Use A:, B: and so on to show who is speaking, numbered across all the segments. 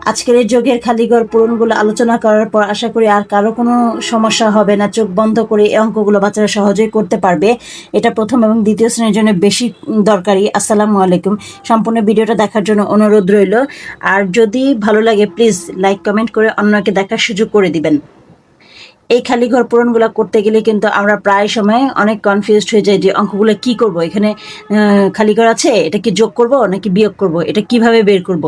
A: আজকের এই যোগের খালিঘর পূরণগুলো আলোচনা করার পর আশা করি আর কারো কোনো সমস্যা হবে না। চোখ বন্ধ করে এই অঙ্কগুলো বাচ্চারা সহজেই করতে পারবে। এটা প্রথম এবং দ্বিতীয় শ্রেণীর জন্য বেশি দরকারি। আসসালামু আলাইকুম। সম্পূর্ণ ভিডিওটা দেখার জন্য অনুরোধ রইল। আর যদি ভালো লাগে প্লিজ লাইক কমেন্ট করে অন্যকে দেখার সুযোগ করে দিবেন। এই খালিঘর পূরণগুলো করতে গেলে কিন্তু আমরা প্রায় সময় অনেক কনফিউজড হয়ে যাই যে অঙ্কগুলো কি করব। এখানে খালিঘর আছে, এটা কি যোগ করব নাকি বিয়োগ করব, এটা কিভাবে বের করব।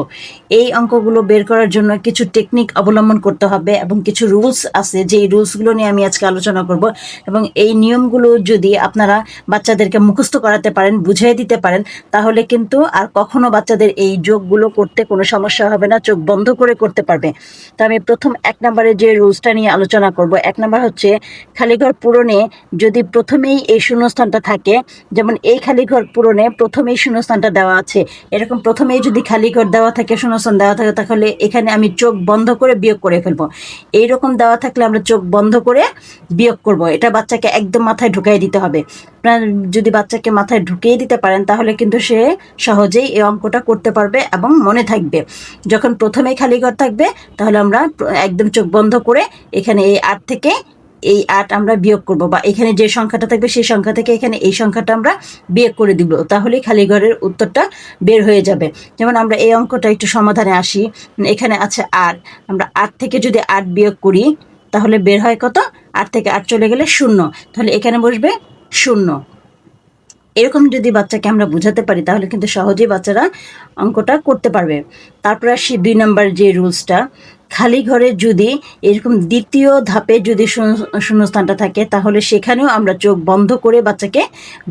A: এই অঙ্কগুলো বের করার জন্য কিছু টেকনিক অবলম্বন করতে হবে এবং কিছু রুলস আছে, যেই রুলসগুলো নিয়ে আমি আজকে আলোচনা করব। এবং এই নিয়মগুলো যদি আপনারা বাচ্চাদেরকে মুখস্থ করাতে পারেন, বুঝিয়ে দিতে পারেন, তাহলে কিন্তু আর কখনো বাচ্চাদের এই যোগগুলো করতে কোনো সমস্যা হবে না, চোখ বন্ধ করে করতে পারবে। তো আমি প্রথম 1 নম্বরে যে রুলসটা নিয়ে আলোচনা করব। 1 নম্বর হচ্ছে খালিঘর পূরণে যদি প্রথমেই এই শূন্যস্থানটা থাকে, যেমন এই খালিঘর পূরণে প্রথমেই শূন্যস্থানটা দেওয়া আছে, এরকম প্রথমেই যদি খালিঘর দেওয়া থাকে, শূন্যস্থান দেওয়া থাকে, তাহলে এখানে আমি চোখ বন্ধ করে বিয়োগ করে ফেলবো। এইরকম দেওয়া থাকলে আমরা চোখ বন্ধ করে বিয়োগ করব। এটা বাচ্চাকে একদম মাথায় ঢুকাই দিতে হবে। আপনারা যদি বাচ্চাকে মাথায় ঢুকিয়ে দিতে পারেন তাহলে কিন্তু সে সহজেই এই অঙ্কটা করতে পারবে এবং মনে থাকবে। যখন প্রথমেই খালিঘর থাকবে তাহলে আমরা একদম চোখ বন্ধ করে এখানে এই 8 থেকে এই 8 আমরা বিয়োগ করব, বা এখানে যে সংখ্যাটা থাকবে সেই সংখ্যা থেকে এখানে এই সংখ্যাটা আমরা বিয়োগ করে দিব, তাহলেই খালিঘরের উত্তরটা বের হয়ে যাবে। যেমন আমরা এই অঙ্কটা একটু সমাধানে আসি। এখানে আছে 8, আমরা 8 থেকে যদি 8 বিয়োগ করি তাহলে বের হয় কত? 8 থেকে 8 চলে গেলে 0, তাহলে এখানে বসবে 0। এরকম যদি বাচ্চাকে আমরা বুঝাতে পারি তাহলে কিন্তু সহজেই বাচ্চারা অঙ্কটা করতে পারবে। তারপর আসি 2 নম্বর যে রুলসটা। খালি ঘরে যদি এরকম দ্বিতীয় ধাপে যদি শূন্যস্থানটা থাকে তাহলে সেখানেও আমরা চোখ বন্ধ করে বাচ্চাকে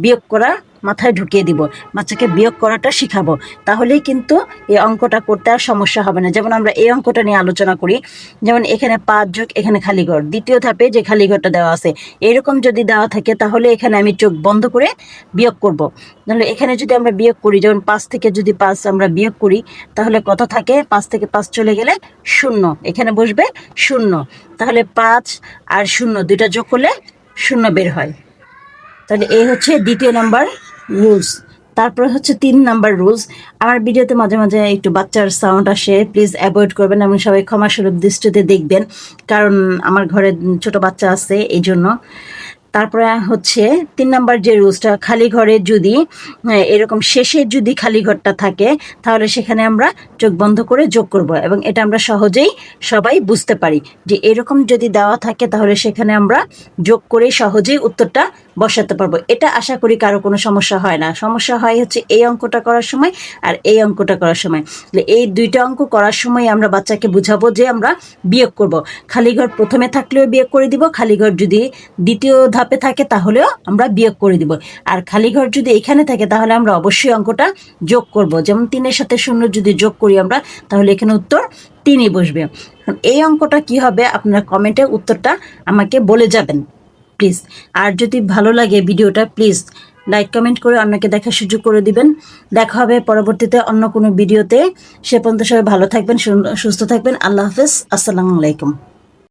A: বিয়োগ করা মাথায় ঢুকিয়ে দিব, বাচ্চাকে বিয়োগ করাটা শিখাবো। তাহলেই কিন্তু এই অঙ্কটা করতে আর সমস্যা হবে না। যেমন আমরা এই অঙ্কটা নিয়ে আলোচনা করি। যেমন এখানে 5 যোগ এখানে খালিঘর, দ্বিতীয় ধাপে যে খালিঘরটা দেওয়া আছে, এরকম যদি দেওয়া থাকে তাহলে এখানে আমি চোখ বন্ধ করে বিয়োগ করব। তাহলে এখানে যদি আমরা বিয়োগ করি, যেমন 5 থেকে যদি 5 আমরা বিয়োগ করি তাহলে কত থাকে? 5 থেকে 5 চলে গেলে 0, এখানে বসবে 0। তাহলে 5 আর 0 দুইটা যোগ করলে 0 বের হয়। তাহলে এই হচ্ছে 2 নম্বর রুলস। তারপরে হচ্ছে 3 নম্বর রুলস। আমার ভিডিওতে মাঝে মাঝে একটু বাচ্চার সাউন্ড আসে, প্লিজ অ্যাভয়েড করবেন এবং সবাই ক্ষমাসুলভ দৃষ্টিতে দেখবেন, কারণ আমার ঘরে ছোট বাচ্চা আছে এই জন্য। তারপরে হচ্ছে 3 নম্বর যে রুলসটা, খালি ঘরে যদি এরকম শেষের যদি খালি ঘরটা থাকে তাহলে সেখানে আমরা চোখ বন্ধ করে যোগ করব, এবং এটা আমরা সহজেই সবাই বুঝতে পারি যে এরকম যদি দেওয়া থাকে তাহলে সেখানে আমরা যোগ করে সহজেই উত্তরটা বসাতে পারবো। এটা আশা করি কারো কোনো সমস্যা হয় না। সমস্যা হয় হচ্ছে এই অঙ্কটা করার সময় আর এই অঙ্কটা করার সময়। এই দুইটা অঙ্ক করার সময় আমরা বাচ্চাকে বুঝাবো যে আমরা বিয়োগ করব। খালিঘর প্রথমে থাকলেও বিয়োগ করে দিব, খালিঘর যদি দ্বিতীয় ধাপে থাকে তাহলেও আমরা বিয়োগ করে দিব, আর খালিঘর যদি এখানে থাকে তাহলে আমরা অবশ্যই অঙ্কটা যোগ করব। যেমন 3-এর সাথে 0 যদি যোগ করি আমরা তাহলে এখানে উত্তর 3ই বসবে। এই অঙ্কটা কি হবে আপনারা কমেন্টে উত্তরটা আমাকে বলে যাবেন প্লিজ। আর যদি ভালো লাগে ভিডিওটা প্লিজ লাইক কমেন্ট করে অন্যকে দেখার সুযোগ করে দিবেন। দেখা হবে পরবর্তীতে অন্য কোনো ভিডিওতে। সে পর্যন্ত সবাই ভালো থাকবেন, সুস্থ থাকবেন। আল্লাহ হাফেজ। আসসালামু আলাইকুম।